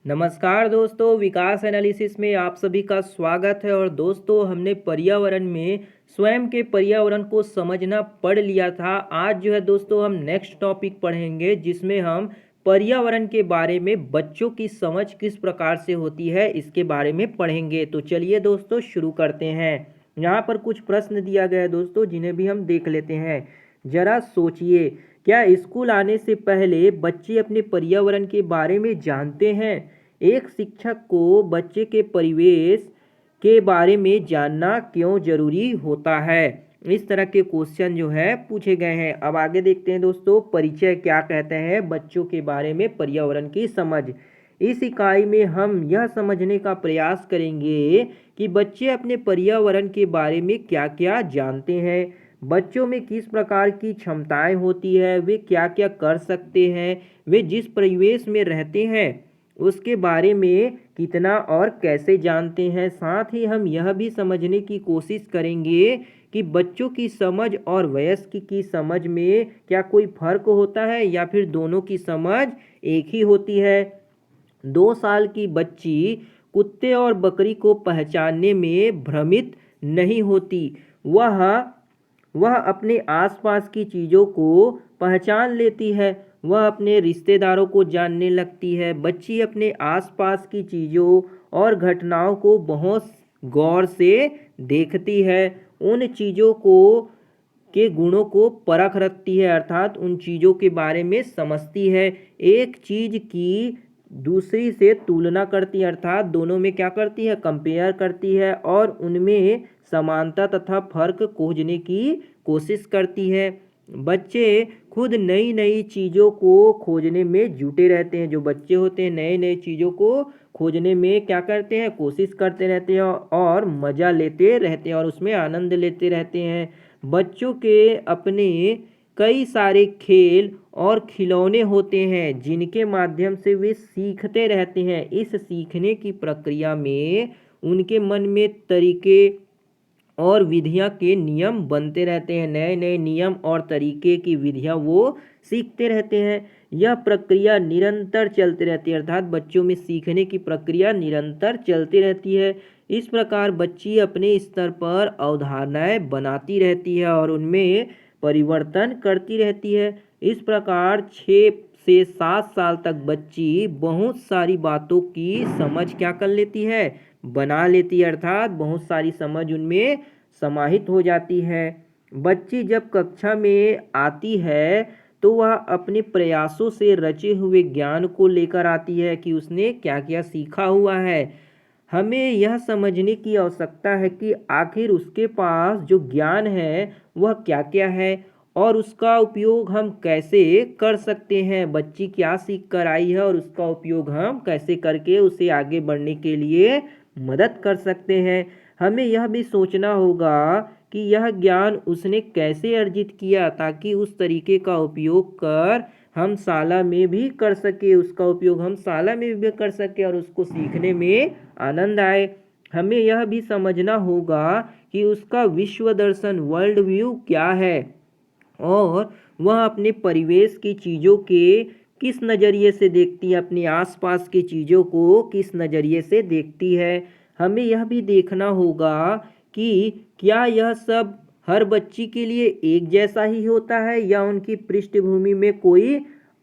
नमस्कार दोस्तों, विकास एनालिसिस में आप सभी का स्वागत है। और दोस्तों, हमने पर्यावरण में स्वयं के पर्यावरण को समझना पढ़ लिया था। आज जो है दोस्तों, हम नेक्स्ट टॉपिक पढ़ेंगे जिसमें हम पर्यावरण के बारे में बच्चों की समझ किस प्रकार से होती है इसके बारे में पढ़ेंगे। तो चलिए दोस्तों, शुरू करते हैं। यहाँ पर कुछ प्रश्न दिया गया है दोस्तों, जिन्हें भी हम देख लेते हैं। जरा सोचिए, क्या स्कूल आने से पहले बच्चे अपने पर्यावरण के बारे में जानते हैं? एक शिक्षक को बच्चे के परिवेश के बारे में जानना क्यों जरूरी होता है? इस तरह के क्वेश्चन जो है पूछे गए हैं। अब आगे देखते हैं दोस्तों, परिचय क्या कहते हैं बच्चों के बारे में पर्यावरण की समझ। इस इकाई में हम यह समझने का प्रयास करेंगे कि बच्चे अपने पर्यावरण के बारे में क्या क्या जानते हैं, बच्चों में किस प्रकार की क्षमताएं होती है, वे क्या क्या कर सकते हैं, वे जिस परिवेश में रहते हैं उसके बारे में कितना और कैसे जानते हैं। साथ ही हम यह भी समझने की कोशिश करेंगे कि बच्चों की समझ और वयस्क की समझ में क्या कोई फर्क होता है या फिर दोनों की समझ एक ही होती है। 2 साल की बच्ची कुत्ते और बकरी को पहचानने में भ्रमित नहीं होती। वह वह अपने आसपास की चीज़ों को पहचान लेती है। वह अपने रिश्तेदारों को जानने लगती है। बच्ची अपने आसपास की चीज़ों और घटनाओं को बहुत गौर से देखती है। उन चीज़ों को के गुणों को परख रखती है, अर्थात उन चीज़ों के बारे में समझती है। एक चीज़ की दूसरी से तुलना करती है, अर्थात दोनों में क्या करती है, कंपेयर करती है और उनमें समानता तथा फर्क खोजने की कोशिश करती है। बच्चे खुद नई नई चीज़ों को खोजने में जुटे रहते हैं। जो बच्चे होते हैं नए नए चीज़ों को खोजने में क्या करते हैं, कोशिश करते रहते हैं और मज़ा लेते रहते हैं और उसमें आनंद लेते रहते हैं। बच्चों के अपने कई सारे खेल और खिलौने होते हैं जिनके माध्यम से वे सीखते रहते हैं। इस सीखने की प्रक्रिया में उनके मन में तरीके और विधियां के नियम बनते रहते हैं। नए नए नियम और तरीके की विधियां वो सीखते रहते हैं। यह प्रक्रिया निरंतर चलती रहती है, अर्थात बच्चों में सीखने की प्रक्रिया निरंतर चलती रहती है। इस प्रकार बच्ची अपने स्तर पर अवधारणाएं बनाती रहती है और उनमें परिवर्तन करती रहती है। इस प्रकार 6 से 7 साल तक बच्ची बहुत सारी बातों की समझ क्या कर लेती है, बना लेती है, अर्थात बहुत सारी समझ उनमें समाहित हो जाती है। बच्ची जब कक्षा में आती है तो वह अपने प्रयासों से रचे हुए ज्ञान को लेकर आती है कि उसने क्या क्या सीखा हुआ है। हमें यह समझने की आवश्यकता है कि आखिर उसके पास जो ज्ञान है वह क्या क्या है और उसका उपयोग हम कैसे कर सकते हैं। बच्ची क्या सीख कर आई है और उसका उपयोग हम कैसे करके उसे आगे बढ़ने के लिए मदद कर सकते हैं। हमें यह भी सोचना होगा कि यह ज्ञान उसने कैसे अर्जित किया ताकि उस तरीके का उपयोग कर हम शाला में भी कर सके, उसका उपयोग हम शाला में भी कर सके और उसको सीखने में आनंद आए। हमें यह भी समझना होगा कि उसका विश्व दर्शन, वर्ल्ड व्यू क्या है और वह अपने परिवेश की चीज़ों के किस नज़रिए से देखती है, अपने आसपास की चीज़ों को किस नज़रिए से देखती है। हमें यह भी देखना होगा कि क्या यह सब हर बच्ची के लिए एक जैसा ही होता है या उनकी पृष्ठभूमि में कोई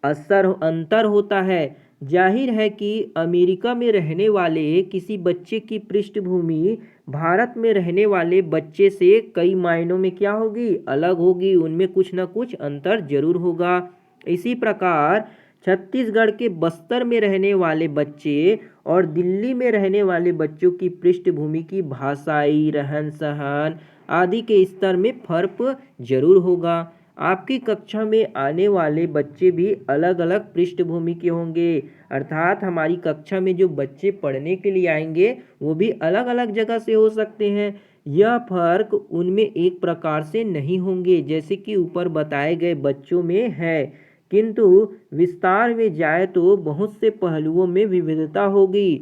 अंतर होता है। जाहिर है कि अमेरिका में रहने वाले किसी बच्चे की पृष्ठभूमि भारत में रहने वाले बच्चे से कई मायनों में क्या होगी, अलग होगी। उनमें कुछ ना कुछ अंतर जरूर होगा। इसी प्रकार छत्तीसगढ़ के बस्तर में रहने वाले बच्चे और दिल्ली में रहने वाले बच्चों की पृष्ठभूमि की भाषाई, रहन सहन आदि के स्तर में फर्क जरूर होगा। आपकी कक्षा में आने वाले बच्चे भी अलग अलग पृष्ठभूमि के होंगे, अर्थात हमारी कक्षा में जो बच्चे पढ़ने के लिए आएंगे वो भी अलग अलग जगह से हो सकते हैं। यह फर्क उनमें एक प्रकार से नहीं होंगे जैसे कि ऊपर बताए गए बच्चों में है, किंतु विस्तार में जाए तो बहुत से पहलुओं में विविधता होगी।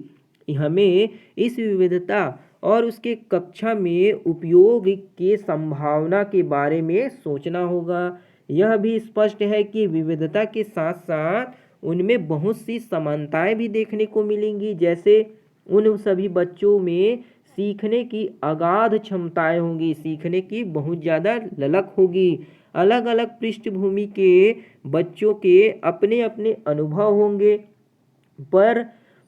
हमें इस विविधता और उसके कक्षा में उपयोग के संभावना के बारे में सोचना होगा। यह भी स्पष्ट है कि विविधता के साथ साथ उनमें बहुत सी समानताएं भी देखने को मिलेंगी। जैसे उन सभी बच्चों में सीखने की अगाध क्षमताएं होंगी, सीखने की बहुत ज़्यादा ललक होगी। अलग अलग पृष्ठभूमि के बच्चों के अपने अपने अनुभव होंगे, पर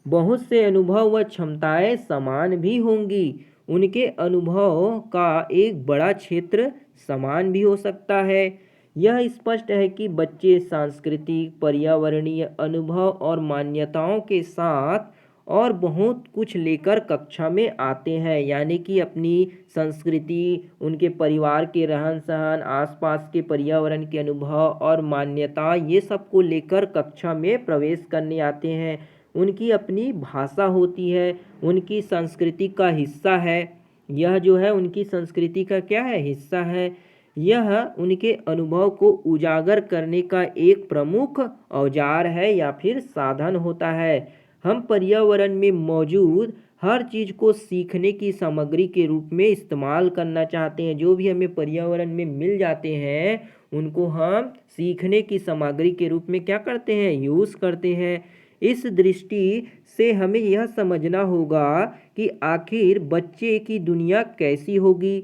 बहुत से अनुभव व क्षमताएं समान भी होंगी। उनके अनुभव का एक बड़ा क्षेत्र समान भी हो सकता है। यह स्पष्ट है कि बच्चे सांस्कृतिक, पर्यावरणीय अनुभव और मान्यताओं के साथ और बहुत कुछ लेकर कक्षा में आते हैं। यानी कि अपनी संस्कृति, उनके परिवार के रहन सहन, आसपास के पर्यावरण के अनुभव और मान्यता, ये सब को लेकर कक्षा में प्रवेश करने आते हैं। उनकी अपनी भाषा होती है, उनकी संस्कृति का हिस्सा है। यह जो है उनकी संस्कृति का क्या है, हिस्सा है। यह उनके अनुभव को उजागर करने का एक प्रमुख औजार है या फिर साधन होता है। हम पर्यावरण में मौजूद हर चीज़ को सीखने की सामग्री के रूप में इस्तेमाल करना चाहते हैं। जो भी हमें पर्यावरण में मिल जाते हैं उनको हम सीखने की सामग्री के रूप में क्या करते हैं, यूज़ करते हैं। इस दृष्टि से हमें यह समझना होगा कि आखिर बच्चे की दुनिया कैसी होगी,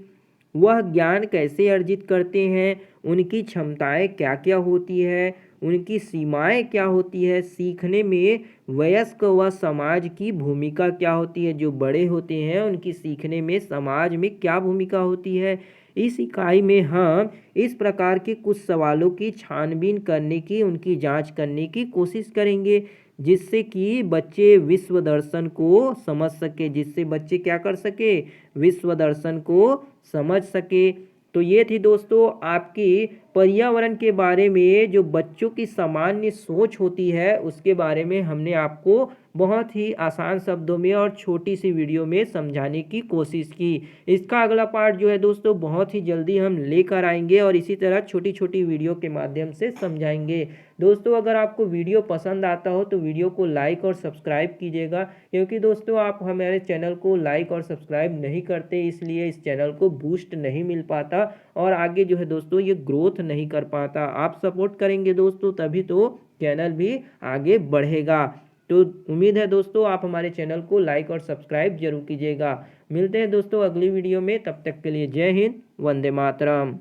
वह ज्ञान कैसे अर्जित करते हैं, उनकी क्षमताएं क्या क्या होती है, उनकी सीमाएं क्या होती है, सीखने में वयस्क व समाज की भूमिका क्या होती है। जो बड़े होते हैं उनकी सीखने में समाज में क्या भूमिका होती है। इस इकाई में हम इस प्रकार के कुछ सवालों की छानबीन करने की, उनकी जांच करने की कोशिश करेंगे, जिससे कि बच्चे विश्व दर्शन को समझ सके, जिससे बच्चे क्या कर सके, विश्व दर्शन को समझ सके। तो ये थी दोस्तों आपकी पर्यावरण के बारे में जो बच्चों की सामान्य सोच होती है उसके बारे में हमने आपको बहुत ही आसान शब्दों में और छोटी सी वीडियो में समझाने की कोशिश की। इसका अगला पार्ट जो है दोस्तों बहुत ही जल्दी हम लेकर आएंगे और इसी तरह छोटी छोटी वीडियो के माध्यम से समझाएंगे। दोस्तों अगर आपको वीडियो पसंद आता हो तो वीडियो को लाइक और सब्सक्राइब कीजिएगा, क्योंकि दोस्तों आप हमारे चैनल को लाइक और सब्सक्राइब नहीं करते, इसलिए इस चैनल को बूस्ट नहीं मिल पाता और आगे जो है दोस्तों ये ग्रोथ नहीं कर पाता। आप सपोर्ट करेंगे दोस्तों तभी तो चैनल भी आगे बढ़ेगा। तो उम्मीद है दोस्तों आप हमारे चैनल को लाइक और सब्सक्राइब जरूर कीजिएगा। मिलते हैं दोस्तों अगली वीडियो में, तब तक के लिए जय हिंद, वंदे मातरम।